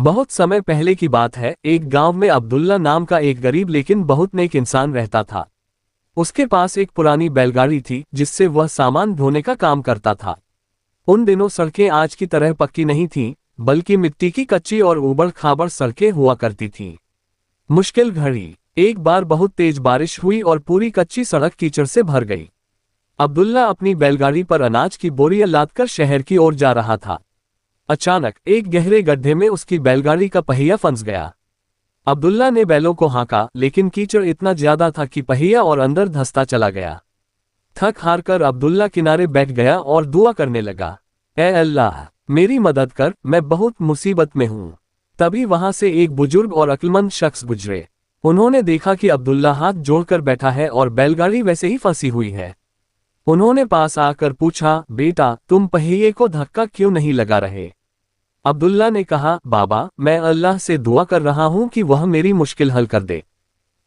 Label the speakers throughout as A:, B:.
A: बहुत समय पहले की बात है। एक गांव में अब्दुल्ला नाम का एक गरीब लेकिन बहुत नेक इंसान रहता था। उसके पास एक पुरानी बैलगाड़ी थी जिससे वह सामान ढोने का काम करता था। उन दिनों सड़कें आज की तरह पक्की नहीं थीं, बल्कि मिट्टी की कच्ची और ऊबड़-खाबड़ सड़कें हुआ करती थीं। मुश्किल घड़ी। एक बार बहुत तेज बारिश हुई और पूरी कच्ची सड़क कीचड़ से भर गई। अब्दुल्ला अपनी बैलगाड़ी पर अनाज की बोरियां लादकर शहर की ओर जा रहा था। अचानक एक गहरे गड्ढे में उसकी बैलगाड़ी का पहिया फंस गया। अब्दुल्ला ने बैलों को हाँका, लेकिन कीचड़ इतना ज्यादा था कि पहिया और अंदर धंसता चला गया। थक हार कर अब्दुल्ला किनारे बैठ गया और दुआ करने लगा, ऐ अल्लाह, मेरी मदद कर, मैं बहुत मुसीबत में हूँ। तभी वहां से एक बुजुर्ग और अक्लमंद शख्स गुजरे। उन्होंने देखा कि अब्दुल्ला हाथ जोड़कर बैठा है और बैलगाड़ी वैसे ही फंसी हुई है। उन्होंने पास आकर पूछा, बेटा, तुम पहिए को धक्का क्यों नहीं लगा रहे? अब्दुल्ला ने कहा, बाबा, मैं अल्लाह से दुआ कर रहा हूं कि वह मेरी मुश्किल हल कर दे।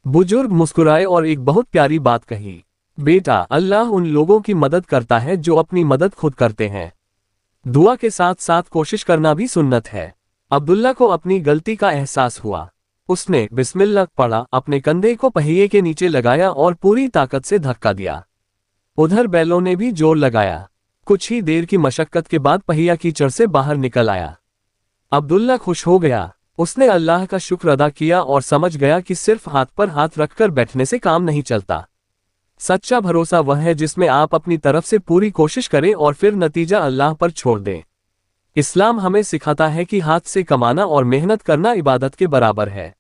A: बुजुर्ग मुस्कुराए और एक बहुत प्यारी बात कही, बेटा, अल्लाह उन लोगों की मदद करता है जो अपनी मदद खुद करते हैं। दुआ के साथ साथ कोशिश करना भी सुन्नत है। अब्दुल्ला को अपनी गलती का एहसास हुआ। उसने बिस्मिल्लाह पढ़ा, अपने कंधे को पहिए के नीचे लगाया और पूरी ताकत से धक्का दिया। उधर बैलों ने भी जोर लगाया। कुछ ही देर की मशक्कत के बाद पहिया कीचड़ से बाहर निकल आया। अब्दुल्ला खुश हो गया। उसने अल्लाह का शुक्र अदा किया और समझ गया कि सिर्फ हाथ पर हाथ रखकर बैठने से काम नहीं चलता। सच्चा भरोसा वह है जिसमें आप अपनी तरफ से पूरी कोशिश करें और फिर नतीजा अल्लाह पर छोड़ दें। इस्लाम हमें सिखाता है कि हाथ से कमाना और मेहनत करना इबादत के बराबर है।